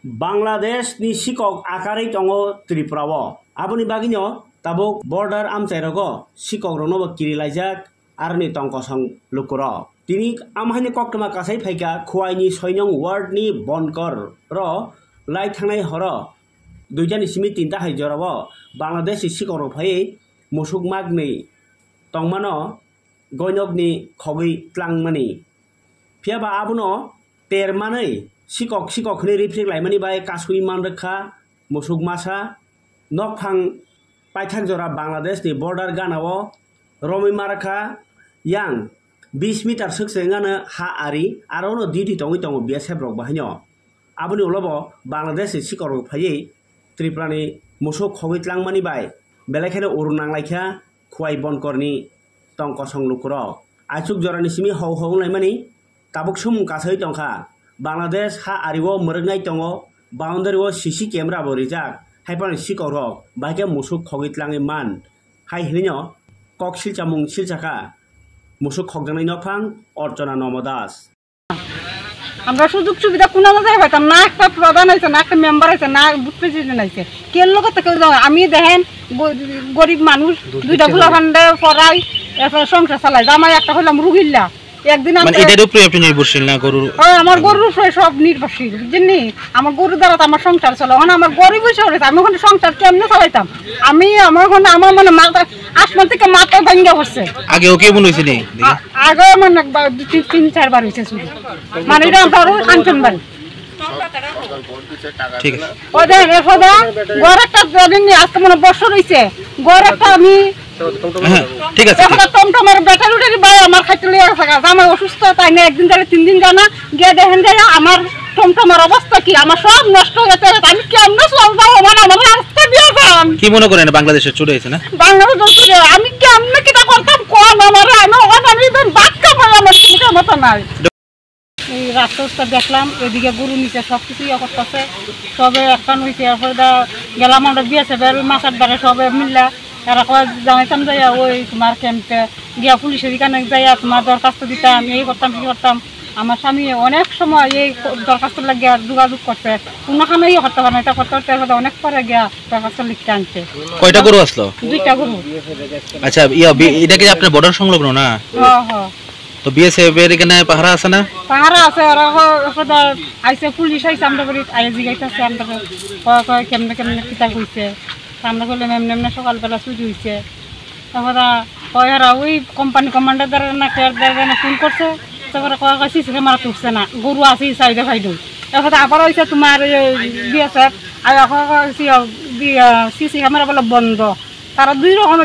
Bangladesh ni sikok akarai tongo Tripurawo. Aboni bagino tabuk border amchairogo sikok ronobo kirilajak arni tongkosong lukuro. Tini amhani koktama kasai phaika khuaini soinong ward ni bonkor ro lai thangnai horo duijani simi tinta haijorabo Bangladesh sikok ro phai musuk magni tongmano goinok ni khogui tlangmani phiaba abuno termanai sikok khni rifrik laimani bai kasui manrekha musuk masa nokphang paithak jora Bangladesh ni border ganao romi markha yang 20 meter suksengana ha ari arono duty tongi tongo BSF rok bahanyo abuni ulobo Bangladesh sikok rok phai Tripura ni musuk khogui tlangmani bai belekhene urunang laikha khuai bonkorni tongkosong lukuro achuk jorani simi hau laimani tabuk sum kasai tongkha Bangladesh ha ariwo murgnai tongo boundary wo CC camera bo rijak haipani sikok rok baike musuk khogui tlangi man hai hinyo kok silchamung silchaka musuk khogjanai nokphang Orchona Nomodas আমরা সুযোগ সুবিধা কোনো মজাই পাইতাম না একটা প্রধান হইছে না একটা মেম্বার হইছে না বুথ প্রেসিডেন্ট হইছে কেন লোক থেকে আমি দেখেন গরিব মানুষ দুইটা ফুলা ফান্ডে পড়াই এরপর সংসার চালাই জামাই একটা হইলাম রুগিল্লা একদিন মানে এটার উপরে আপনি নির্ভরশীল না গরুর আমার গরুর উপরে সব নির্ভরশীল বুঝছেননি আমার গরুর দ্বারা তো আমার সংসার চলে এখন আমার গরিব হইছে আমি ওখানে সংসার কেমনে চালাইতাম আমি আমার ওখানে আমার মানে মাথা আসমান থেকে মাথা ভাঙ্গা পড়ছে আগে ওকে মনে হইছে নি আগে মানে 3-4 বার হইছে শুধু মানে এটা ধরো আনছেন বাড়ি ঠিক আছে ও দেন এফদা গড় একটা দিন আজকে মানে বছর হইছে গড় একটা আমি ঠিক আছে এখন টমটমের ব্যাটারি ভাই আমার খাইতে লিয়ে গেছে আমার অসুস্থ তাই না একদিন ধরে 3 দিন জানা গিয়ে দেখেন যে আমার টমটমের অবস্থা কি আমার সব নষ্ট হয়ে গেছে আমি কেমনে চলবো মানে আমার রাস্তা দিয়ে যান কি মনে করেন বাংলাদেশে চলে আইছে না বাংলাদেশে আমি কেমনে কিটা করতাম কোন আমার আমি ওখানে আমি বাক্কা পাই আমার কিছু মত নাই এই রাস্তাটা দেখলাম এদিকে গরু নিচে সব কিছু করতেছে সবে একটা হইছে এরপরে গেলাম আমরা বিয়েছে বের মাছের দ্বারা সবে মিললা এরা জানাইতাম যাইয়া ওই তোমার ক্যাম্পে গিয়া পুলিশের এখানে যাইয়া তোমার দরখাস্ত দিতাম এই করতাম কি করতাম আমার স্বামী অনেক সময় এই দরখাস্ত লাগিয়া যোগাযোগ করতে কোনোখানে করতে পারে না এটা করতে করতে অনেক পরে গিয়া দরখাস্ত লিখতে আনছে কয়টা গরু আসলো 2টা গরু আচ্ছা এটা কি আপনার বর্ডার সংলগ্ন না হ্যাঁ তো বিএসএফ এর এখানে পাহারা আছে না পাহারা আছে আর আইছে পুলিশ আইছে আমরা বলি আইজি গাইতাছে আমরা কয় কেমনে কিতা কইছে আমরা বলে মেমনে সকালবেলা ছুটি হইছে তারপরে কয় আর ওই কোম্পানি কমান্ডার না কেয়ার না ফোন করছে তারপরে কয় সিসি ক্যামেরা তুলছে না গরু আছে সাইডে ফাইডে তারপরে আবার হইছে তোমার বিএসএফ আর সিসি ক্যামেরা বলে বন্ধ তারা দুই রকম